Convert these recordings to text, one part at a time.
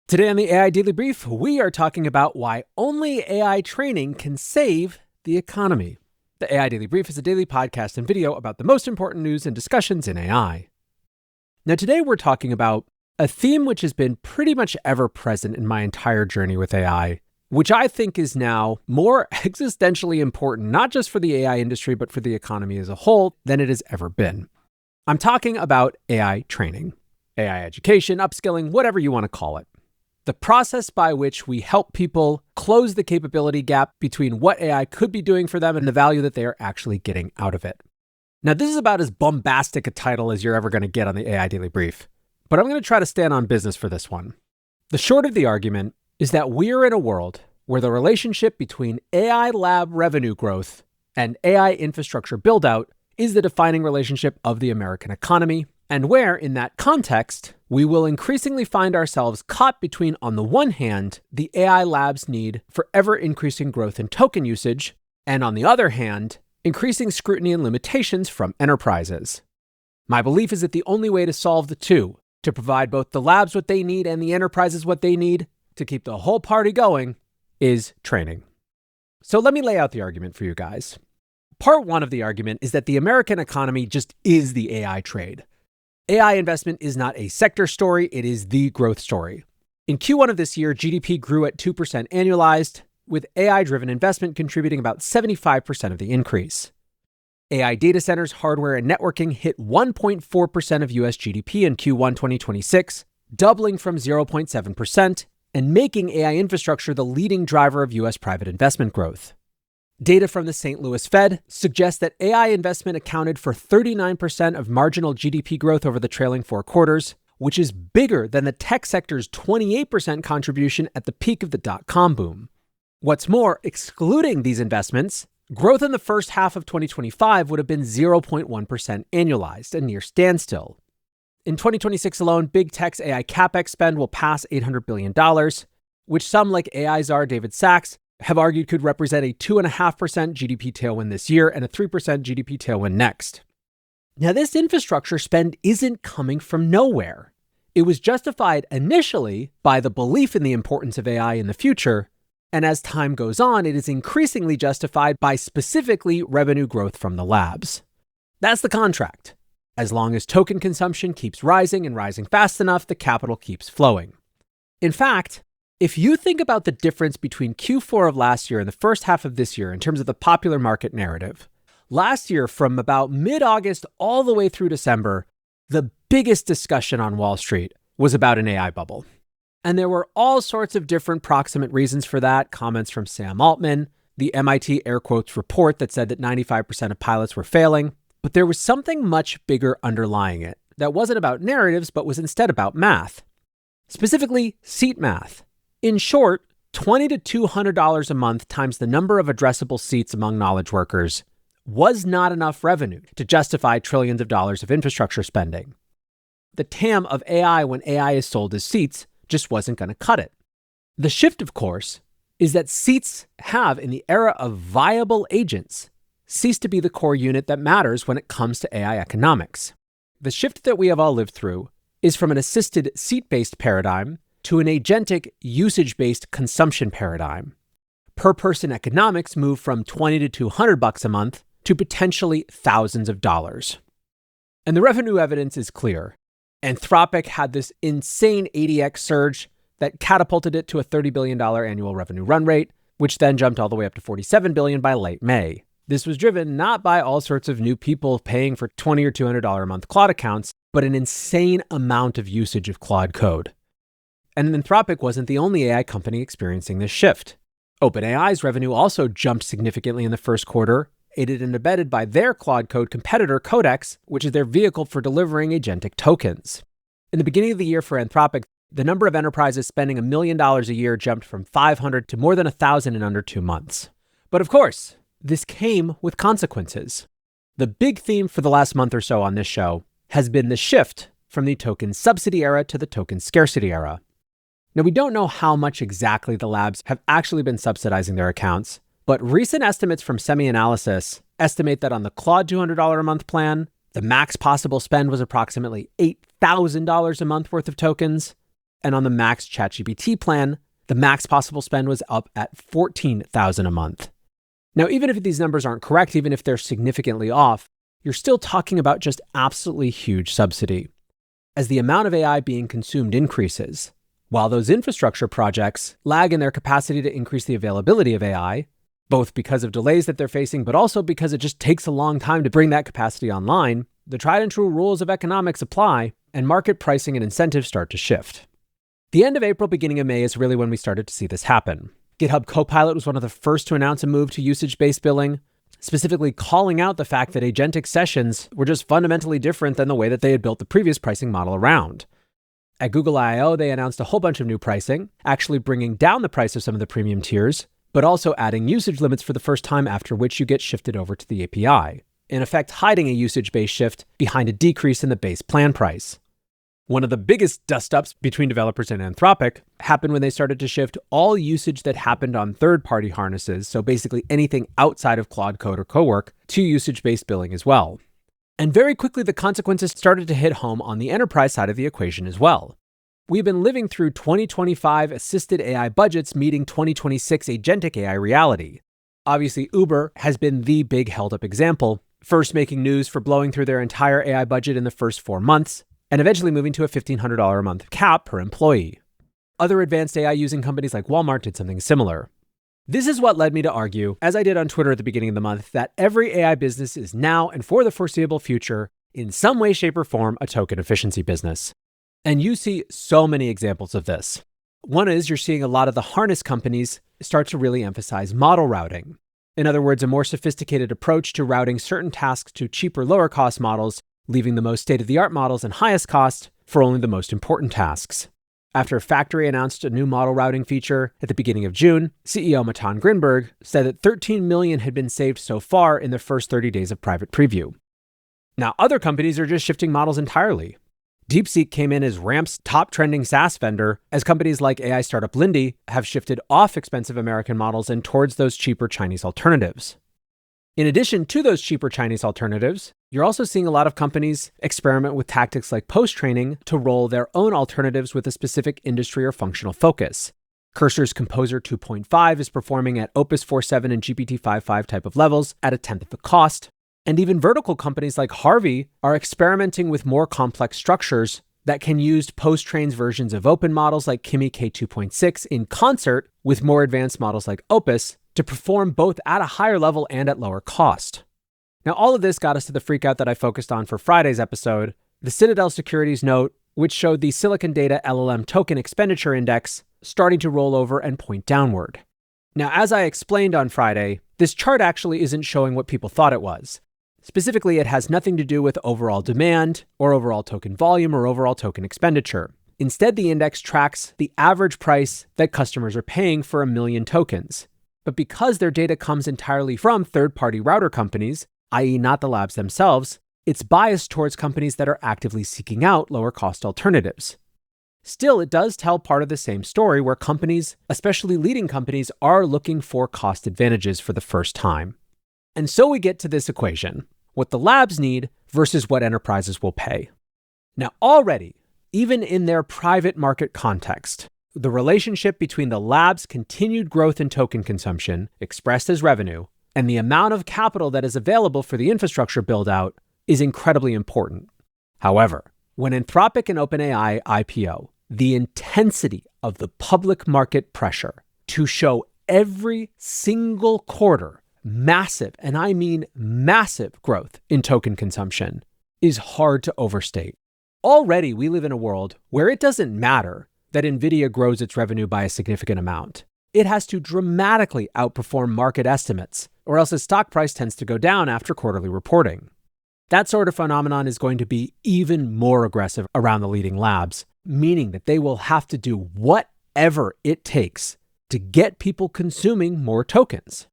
Today on the AI Daily Brief, we are talking about why only AI training can save the economy. The AI Daily Brief is a daily podcast and video about the most important news and discussions in AI. Now, today we're talking about a theme which has been pretty much ever present in my entire journey with AI, which I think is now more existentially important, not just for the AI industry, but for the economy as a whole than it has ever been. I'm talking about AI training, AI education, upskilling, whatever you want to call it. The process by which we help people close the capability gap between what AI could be doing for them and the value that they are actually getting out of it. Now, this is about as bombastic a title as you're ever going to get on the AI Daily Brief, but I'm going to try to stand on business for this one. The short of the argument is that we're in a world where the relationship between AI lab revenue growth and AI infrastructure build-out is the defining relationship of the American economy, and where, in that context, we will increasingly find ourselves caught between, on the one hand, the AI labs' need for ever-increasing growth in token usage, and on the other hand, increasing scrutiny and limitations from enterprises. My belief is that the only way to solve the two, to provide both the labs what they need and the enterprises what they need, to keep the whole party going, is training. So let me lay out the argument for you guys. Part one of the argument is that the American economy just is the AI trade. AI investment is not a sector story, it is the growth story. In Q1 of this year, GDP grew at 2% annualized, with AI-driven investment contributing about 75% of the increase. AI data centers, hardware, and networking hit 1.4% of US GDP in Q1 2026, doubling from 0.7%, and making AI infrastructure the leading driver of US private investment growth. Data from the St. Louis Fed suggests that AI investment accounted for 39% of marginal GDP growth over the trailing 4 quarters, which is bigger than the tech sector's 28% contribution at the peak of the dot-com boom. What's more, excluding these investments, growth in the first half of 2025 would have been 0.1% annualized, a near standstill. In 2026 alone, big tech's AI capex spend will pass $800 billion, which some like AI czar David Sachs have argued could represent a 2.5% GDP tailwind this year and a 3% GDP tailwind next. Now, this infrastructure spend isn't coming from nowhere. It was justified initially by the belief in the importance of AI in the future, and as time goes on, it is increasingly justified by specifically revenue growth from the labs. That's the contract. As long as token consumption keeps rising and rising fast enough, the capital keeps flowing. In fact, if you think about the difference between Q4 of last year and the first half of this year in terms of the popular market narrative, last year from about mid-August all the way through December, the biggest discussion on Wall Street was about an AI bubble. And there were all sorts of different proximate reasons for that, comments from Sam Altman, the MIT air quotes report that said that 95% of pilots were failing, but there was something much bigger underlying it that wasn't about narratives, but was instead about math. Specifically, seat math. In short, $20 to $200 a month times the number of addressable seats among knowledge workers was not enough revenue to justify trillions of dollars of infrastructure spending. The TAM of AI when AI is sold as seats just wasn't going to cut it. The shift, of course, is that seats have, in the era of viable agents, ceased to be the core unit that matters when it comes to AI economics. The shift that we have all lived through is from an assisted seat-based paradigm to an agentic usage-based consumption paradigm. Per-person economics move from $20 to $200 a month to potentially thousands of dollars. And the revenue evidence is clear. Anthropic had this insane 80x surge that catapulted it to a $30 billion annual revenue run rate, which then jumped all the way up to $47 billion by late May. This was driven not by all sorts of new people paying for $20 or $200 a month Claude accounts, but an insane amount of usage of Claude code. And Anthropic wasn't the only AI company experiencing this shift. OpenAI's revenue also jumped significantly in the first quarter, aided and abetted by their Claude Code competitor Codex, which is their vehicle for delivering agentic tokens. In the beginning of the year for Anthropic, the number of enterprises spending $1 million a year jumped from 500 to more than 1,000 in under 2 months. But of course, this came with consequences. The big theme for the last month or so on this show has been the shift from the token subsidy era to the token scarcity era. Now, we don't know how much exactly the labs have actually been subsidizing their accounts, but recent estimates from SemiAnalysis estimate that on the Claude $200 a month plan, the max possible spend was approximately $8,000 a month worth of tokens. And on the Max ChatGPT plan, the max possible spend was up at $14,000 a month. Now, even if these numbers aren't correct, even if they're significantly off, you're still talking about just absolutely huge subsidy. As the amount of AI being consumed increases, while those infrastructure projects lag in their capacity to increase the availability of AI, both because of delays that they're facing, but also because it just takes a long time to bring that capacity online, the tried and true rules of economics apply, and market pricing and incentives start to shift. The end of April, beginning of May is really when we started to see this happen. GitHub Copilot was one of the first to announce a move to usage-based billing, specifically calling out the fact that agentic sessions were just fundamentally different than the way that they had built the previous pricing model around. At Google I/O, they announced a whole bunch of new pricing, actually bringing down the price of some of the premium tiers, but also adding usage limits for the first time, after which you get shifted over to the API, in effect hiding a usage-based shift behind a decrease in the base plan price. One of the biggest dust-ups between developers and Anthropic happened when they started to shift all usage that happened on third-party harnesses, so basically anything outside of Claude Code or Cowork, to usage-based billing as well. And very quickly, the consequences started to hit home on the enterprise side of the equation as well. We've been living through 2025 assisted AI budgets meeting 2026 agentic AI reality. Obviously, Uber has been the big held-up example, first making news for blowing through their entire AI budget in the first 4 months, and eventually moving to a $1,500 a month cap per employee. Other advanced AI-using companies like Walmart did something similar. This is what led me to argue, as I did on Twitter at the beginning of the month, that every AI business is now and for the foreseeable future, in some way, shape, or form, a token efficiency business. And you see so many examples of this. One is you're seeing a lot of the harness companies start to really emphasize model routing. In other words, a more sophisticated approach to routing certain tasks to cheaper, lower cost models, leaving the most state-of-the-art models and highest cost for only the most important tasks. After Factory announced a new model routing feature at the beginning of June, CEO Matan Grinberg said that 13 million had been saved so far in the first 30 days of private preview. Now, other companies are just shifting models entirely. DeepSeek came in as Ramp's top trending SaaS vendor, as companies like AI startup Lindy have shifted off expensive American models and towards those cheaper Chinese alternatives. In addition to those cheaper Chinese alternatives, you're also seeing a lot of companies experiment with tactics like post-training to roll their own alternatives with a specific industry or functional focus. Cursor's Composer 2.5 is performing at Opus 4.7 and GPT-5.5 type of levels at a tenth of the cost. And even vertical companies like Harvey are experimenting with more complex structures that can use post-trained versions of open models like Kimi K2.6 in concert with more advanced models like Opus to perform both at a higher level and at lower cost. Now, all of this got us to the freakout that I focused on for Friday's episode, the Citadel Securities note, which showed the Silicon Data LLM Token Expenditure Index starting to roll over and point downward. Now, as I explained on Friday, this chart actually isn't showing what people thought it was. Specifically, it has nothing to do with overall demand or overall token volume or overall token expenditure. Instead, the index tracks the average price that customers are paying for 1 million tokens. But because their data comes entirely from third-party router companies, i.e. not the labs themselves, it's biased towards companies that are actively seeking out lower-cost alternatives. Still, it does tell part of the same story where companies, especially leading companies, are looking for cost advantages for the first time. And so we get to this equation, what the labs need versus what enterprises will pay. Now, already, even in their private market context, the relationship between the labs' continued growth in token consumption, expressed as revenue, and the amount of capital that is available for the infrastructure build-out is incredibly important. However, when Anthropic and OpenAI IPO, the intensity of the public market pressure to show every single quarter massive, and I mean massive, growth in token consumption is hard to overstate. Already, we live in a world where it doesn't matter that NVIDIA grows its revenue by a significant amount. It has to dramatically outperform market estimates, or else its stock price tends to go down after quarterly reporting. That sort of phenomenon is going to be even more aggressive around the leading labs, meaning that they will have to do whatever it takes to get people consuming more tokens.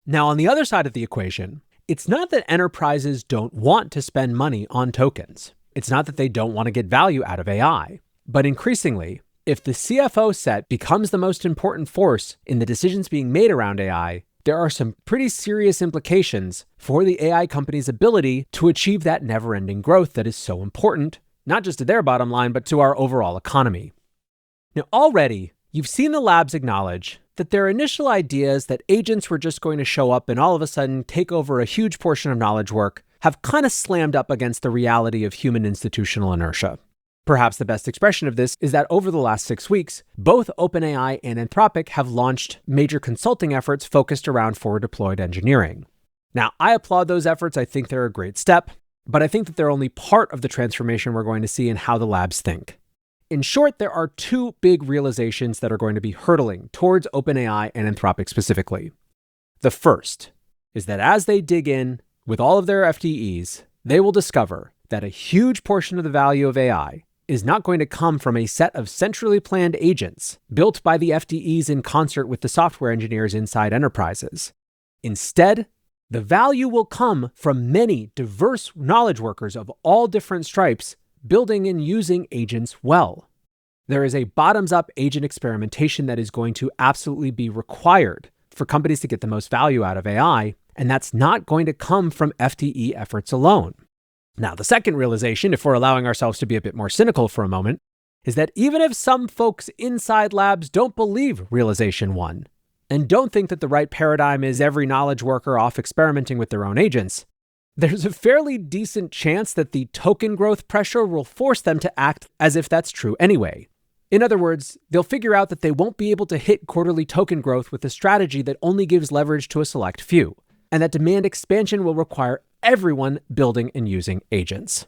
Now, on the other side of the equation, it's not that enterprises don't want to spend money on tokens. It's not that they don't want to get value out of AI. But increasingly, if the CFO set becomes the most important force in the decisions being made around AI, there are some pretty serious implications for the AI company's ability to achieve that never-ending growth that is so important, not just to their bottom line, but to our overall economy. Now, already, you've seen the labs acknowledge that their initial ideas that agents were just going to show up and all of a sudden take over a huge portion of knowledge work have kind of slammed up against the reality of human institutional inertia. Perhaps the best expression of this is that over the last 6 weeks, both OpenAI and Anthropic have launched major consulting efforts focused around forward-deployed engineering. Now, I applaud those efforts. I think they're a great step, but I think that they're only part of the transformation we're going to see in how the labs think. In short, there are 2 big realizations that are going to be hurtling towards OpenAI and Anthropic specifically. The first is that as they dig in with all of their FDEs, they will discover that a huge portion of the value of AI is not going to come from a set of centrally planned agents built by the FDEs in concert with the software engineers inside enterprises. Instead, the value will come from many diverse knowledge workers of all different stripes building and using agents well. There is a bottoms-up agent experimentation that is going to absolutely be required for companies to get the most value out of AI, and that's not going to come from FDE efforts alone. Now, the second realization, if we're allowing ourselves to be a bit more cynical for a moment, is that even if some folks inside labs don't believe realization 1, and don't think that the right paradigm is every knowledge worker off experimenting with their own agents, there's a fairly decent chance that the token growth pressure will force them to act as if that's true anyway. In other words, they'll figure out that they won't be able to hit quarterly token growth with a strategy that only gives leverage to a select few, and that demand expansion will require everyone building and using agents.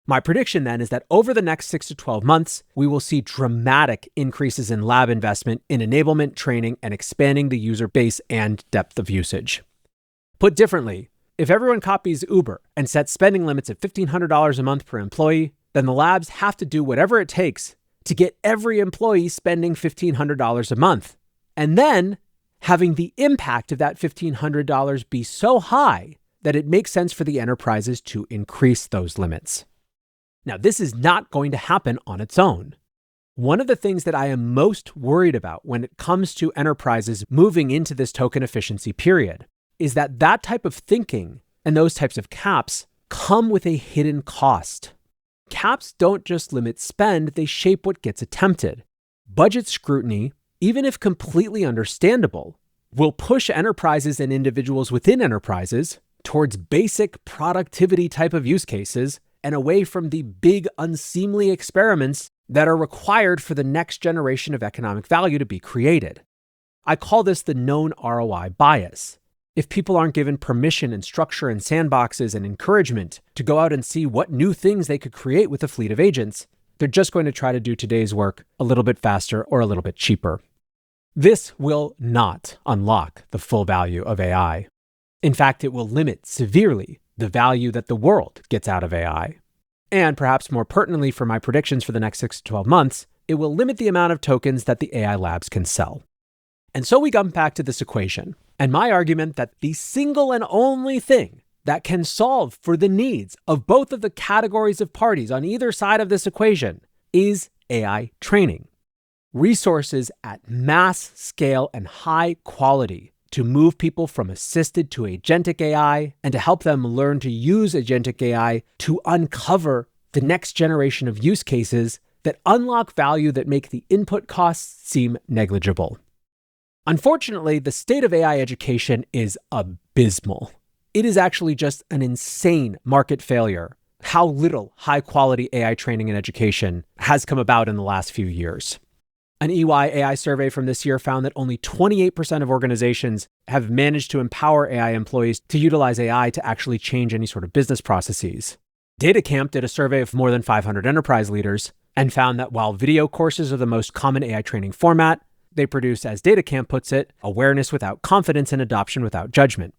My prediction then is that over the next 6 to 12 months, we will see dramatic increases in lab investment in enablement, training, and expanding the user base and depth of usage. Put differently, if everyone copies Uber and sets spending limits at $1,500 a month per employee, then the labs have to do whatever it takes to get every employee spending $1,500 a month. And then having the impact of that $1,500 be so high that it makes sense for the enterprises to increase those limits. Now, this is not going to happen on its own. One of the things that I am most worried about when it comes to enterprises moving into this token efficiency period is that that type of thinking and those types of caps come with a hidden cost. Caps don't just limit spend, they shape what gets attempted. Budget scrutiny, even if completely understandable, will push enterprises and individuals within enterprises towards basic productivity type of use cases and away from the big unseemly experiments that are required for the next generation of economic value to be created. I call this the known ROI bias. If people aren't given permission and structure and sandboxes and encouragement to go out and see what new things they could create with a fleet of agents, they're just going to try to do today's work a little bit faster or a little bit cheaper. This will not unlock the full value of AI. In fact, it will limit severely the value that the world gets out of AI. And perhaps more pertinently for my predictions for the next 6 to 12 months, it will limit the amount of tokens that the AI labs can sell. And so we come back to this equation, and my argument that the single and only thing that can solve for the needs of both of the categories of parties on either side of this equation is AI training. Resources at mass scale and high quality to move people from assisted to agentic AI and to help them learn to use agentic AI to uncover the next generation of use cases that unlock value that make the input costs seem negligible. Unfortunately, the state of AI education is abysmal. It is actually just an insane market failure how little high-quality AI training and education has come about in the last few years. An EY AI survey from this year found that only 28% of organizations have managed to empower AI employees to utilize AI to actually change any sort of business processes. DataCamp did a survey of more than 500 enterprise leaders and found that while video courses are the most common AI training format, they produce, as DataCamp puts it, awareness without confidence and adoption without judgment.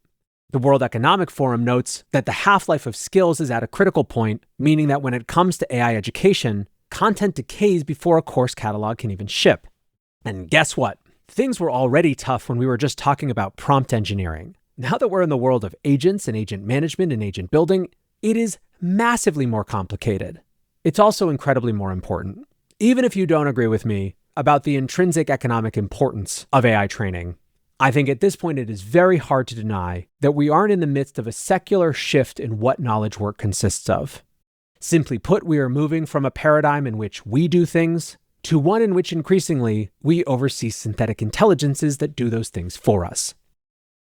The World Economic Forum notes that the half-life of skills is at a critical point, meaning that when it comes to AI education, content decays before a course catalog can even ship. And guess what? Things were already tough when we were just talking about prompt engineering. Now that we're in the world of agents and agent management and agent building, it is massively more complicated. It's also incredibly more important. Even if you don't agree with me about the intrinsic economic importance of AI training, I think at this point it is very hard to deny that we aren't in the midst of a secular shift in what knowledge work consists of. Simply put, we are moving from a paradigm in which we do things to one in which increasingly we oversee synthetic intelligences that do those things for us.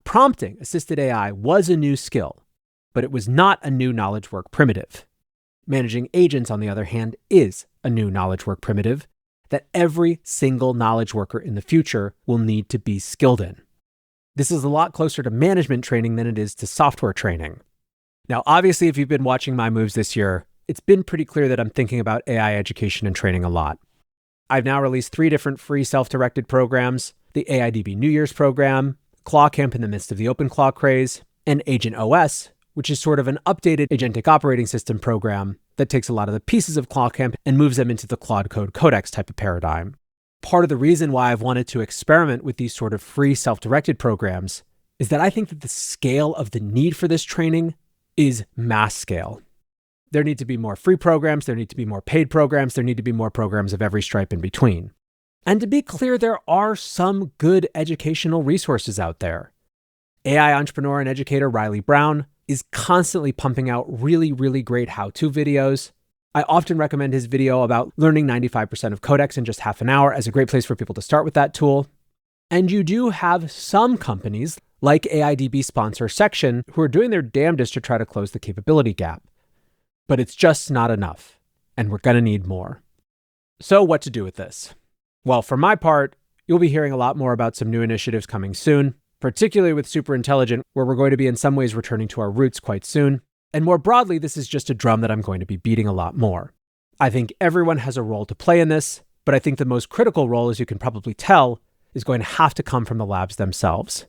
Prompting assisted AI was a new skill, but it was not a new knowledge work primitive. Managing agents, on the other hand, is a new knowledge work primitive that every single knowledge worker in the future will need to be skilled in. This is a lot closer to management training than it is to software training. Now, obviously, if you've been watching my moves this year, it's been pretty clear that I'm thinking about AI education and training a lot. I've now released 3 different free self-directed programs: the AIDB New Year's program, Claw Camp in the midst of the OpenClaw craze, and Agent OS, which is sort of an updated agentic operating system program that takes a lot of the pieces of Claw Camp and moves them into the Claude Code Codex type of paradigm. Part of the reason why I've wanted to experiment with these sort of free self-directed programs is that I think that the scale of the need for this training is mass scale. There need to be more free programs, there need to be more paid programs, there need to be more programs of every stripe in between. And to be clear, there are some good educational resources out there. AI entrepreneur and educator Riley Brown is constantly pumping out really, really great how-to videos. I often recommend his video about learning 95% of Codex in just half an hour as a great place for people to start with that tool. And you do have some companies like AIDB sponsor Section who are doing their damnedest to try to close the capability gap. But it's just not enough, and we're going to need more. So what to do with this? Well, for my part, you'll be hearing a lot more about some new initiatives coming soon, particularly with Superintelligent, where we're going to be in some ways returning to our roots quite soon. And more broadly, this is just a drum that I'm going to be beating a lot more. I think everyone has a role to play in this, but I think the most critical role, as you can probably tell, is going to have to come from the labs themselves.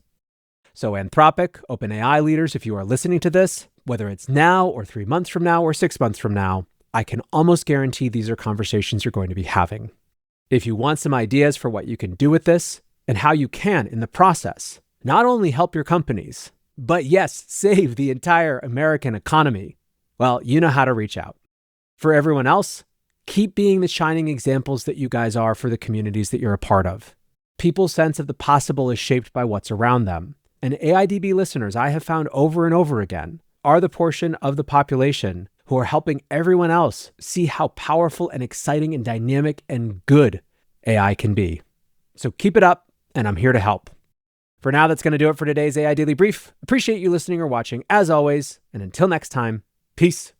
So Anthropic, OpenAI leaders, if you are listening to this, whether it's now or 3 months from now or 6 months from now, I can almost guarantee these are conversations you're going to be having. If you want some ideas for what you can do with this and how you can, in the process, not only help your companies, but yes, save the entire American economy, well, you know how to reach out. For everyone else, keep being the shining examples that you guys are for the communities that you're a part of. People's sense of the possible is shaped by what's around them. And AIDB listeners, I have found over and over again, are the portion of the population who are helping everyone else see how powerful and exciting and dynamic and good AI can be. So keep it up, and I'm here to help. For now, that's going to do it for today's AI Daily Brief. Appreciate you listening or watching, as always, and until next time, peace.